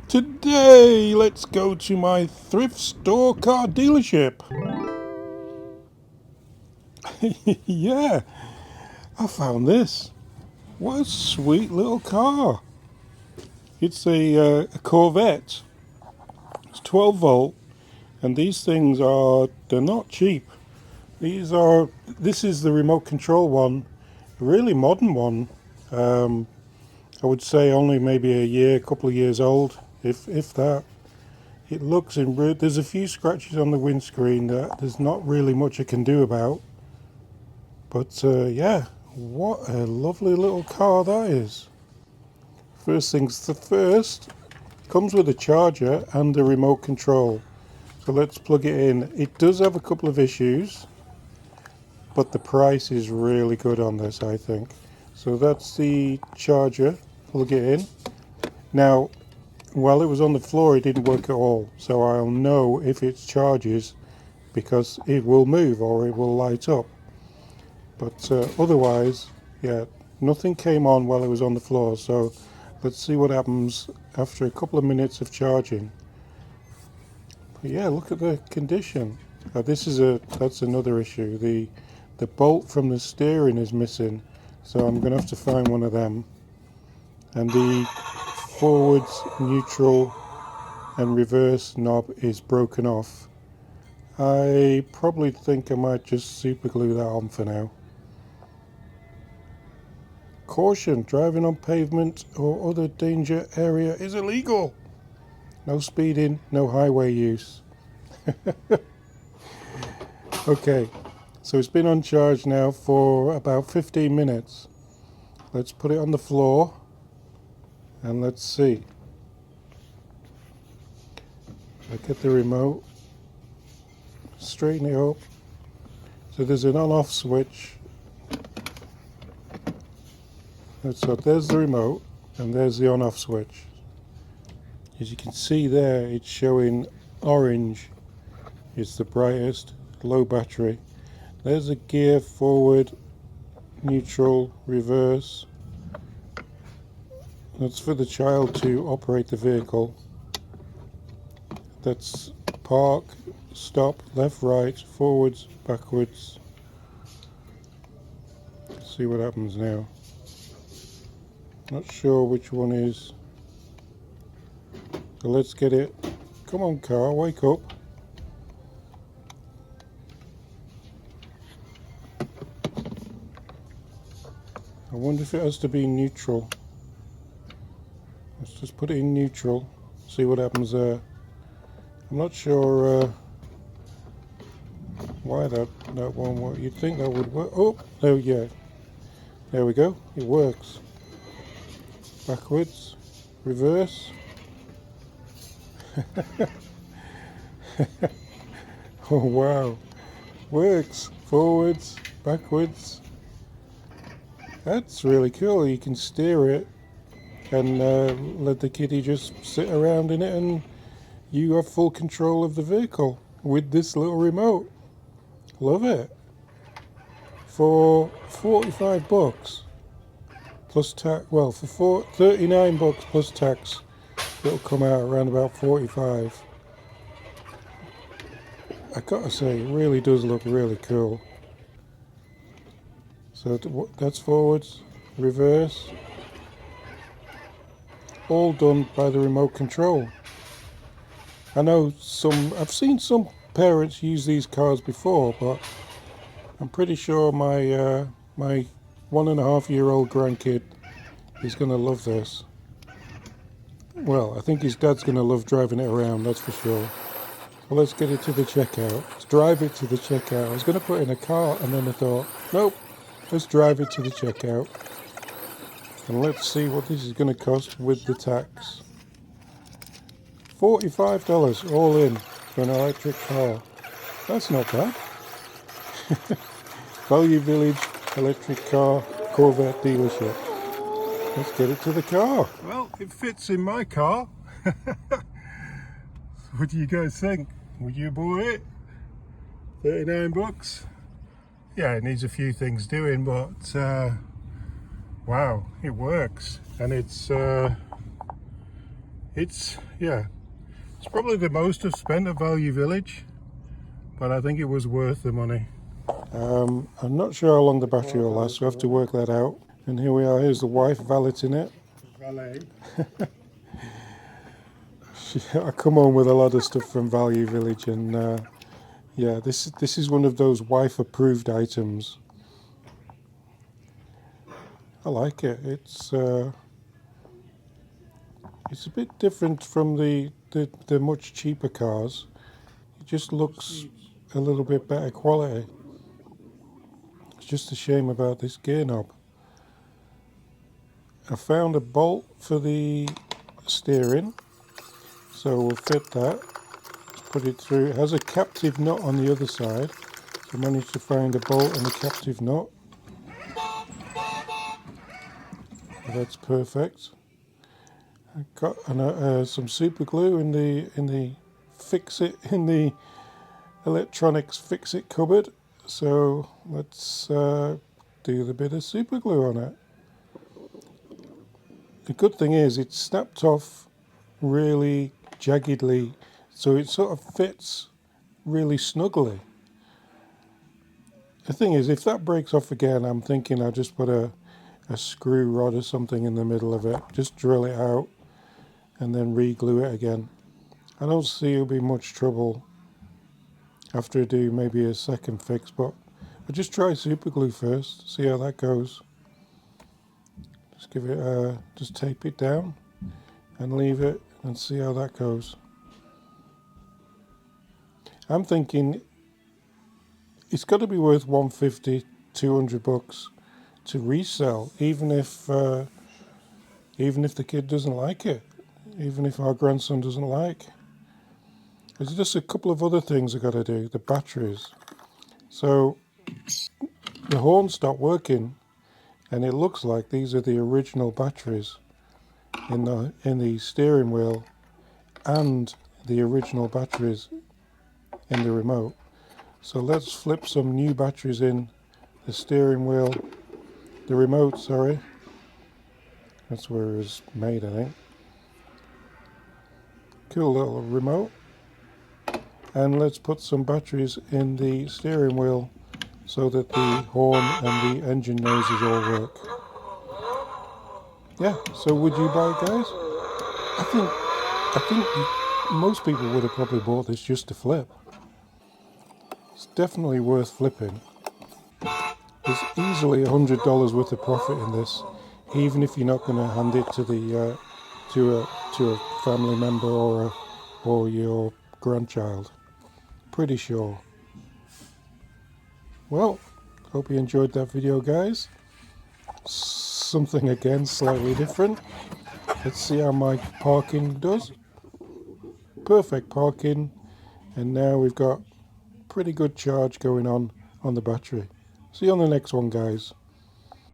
Today, let's go to my thrift store car dealership. Yeah, I found this. What a sweet little car. It's a Corvette. It's 12 volt, and these things they're not cheap. This is the remote control one, a really modern one. Um, I would say only maybe a couple of years old, if that. It looks in. There's a few scratches on the windscreen that there's not really much I can do about. But yeah, what a lovely little car that is. First things the first, comes with a charger and a remote control. So let's plug it in. It does have a couple of issues, but the price is really good on this, I think. So that's the charger. Plug it in. Now, while it was on the floor, it didn't work at all. So I'll know if it charges because it will move or it will light up. But otherwise, yeah, nothing came on while it was on the floor. So let's see what happens after a couple of minutes of charging. But yeah, look at the condition. That's another issue. The bolt from the steering is missing, so I'm going to have to find one of them. And the forwards, neutral, and reverse knob is broken off. I probably think I might just super glue that on for now. Caution, driving on pavement or other danger area is illegal. No speeding, no highway use. Okay, so it's been on charge now for about 15 minutes. Let's put it on the floor and let's see. I get the remote, straighten it up. So there's an on-off switch. So there's the remote and there's the on-off switch. As you can see there, it's showing orange. It's the brightest, low battery. There's a gear, forward, neutral, reverse. That's for the child to operate the vehicle. That's park, stop, left, right, forwards, backwards. Let's see what happens now. Not sure which one is. So let's get it. Come on, car, wake up. I wonder if it has to be neutral. Let's just put it in neutral, see what happens there. I'm not sure why that won't work. You'd think that would work. Oh, yeah. There we go. It works. Backwards, reverse. Oh wow. Works. Forwards, backwards. That's really cool. You can steer it and let the kiddie just sit around in it, and you have full control of the vehicle with this little remote. Love it. For 45 bucks plus tax, well, for 39 bucks plus tax, it'll come out around about 45. I gotta say, it really does look really cool. So that's forwards, reverse, all done by the remote control. I know I've seen some parents use these cars before, but I'm pretty sure my 1.5-year-old grandkid is going to love this. Well, I think his dad's going to love driving it around, that's for sure. Well, let's get it to the checkout. Let's drive it to the checkout. I was going to put it in a car, and then I thought, nope, let's drive it to the checkout. And let's see what this is going to cost with the tax. $45 all in for an electric car. That's not bad. Value Village electric car Corvette dealership. Let's get it to the car. Well, it fits in my car. What do you guys think? Would you buy it? 39 bucks. Yeah, it needs a few things doing, but wow, it works. And it's Yeah, it's probably the most I've spent at Value Village, but I think it was worth the money. I'm not sure how long the battery will last, so I have to work that out. And here we are, here's the wife valeting it. Valet. I come home with a lot of stuff from Value Village, and yeah, this is one of those wife-approved items. I like it. It's a bit different from the much cheaper cars. It just looks a little bit better quality. It's just a shame about this gear knob. I found a bolt for the steering, so we'll fit that. Put it through. It has a captive nut on the other side, so I managed to find a bolt and a captive nut. That's perfect. I got some super glue in the electronics fix it cupboard. So let's do the bit of super glue on it. The good thing is it's snapped off really jaggedly, so it sort of fits really snugly. The thing is, if that breaks off again, I'm thinking I'll just put a screw rod or something in the middle of it, just drill it out and then re-glue it again. I don't see it'll be much trouble after I do maybe a second fix, but I'll just try super glue first, see how that goes. Just give it just tape it down and leave it and see how that goes. I'm thinking it's got to be worth 150, 200 bucks to resell, even if the kid doesn't like it, even if our grandson doesn't like. There's just a couple of other things I got to do. The batteries. So the horn stopped working, and it looks like these are the original batteries in the steering wheel and the original batteries in the remote. So let's flip some new batteries in the steering wheel, the remote, sorry. That's where it was made, I think. Cool little remote. And let's put some batteries in the steering wheel so that the horn and the engine noises all work. Yeah, so would you buy it, guys? I think most people would have probably bought this just to flip. It's definitely worth flipping. There's easily $100 worth of profit in this, even if you're not going to hand it to the to a family member or your grandchild. Pretty sure. Well, hope you enjoyed that video, guys. Something again slightly different. Let's see how my parking does. Perfect parking, and now we've got pretty good charge going on the battery. See you on the next one, guys.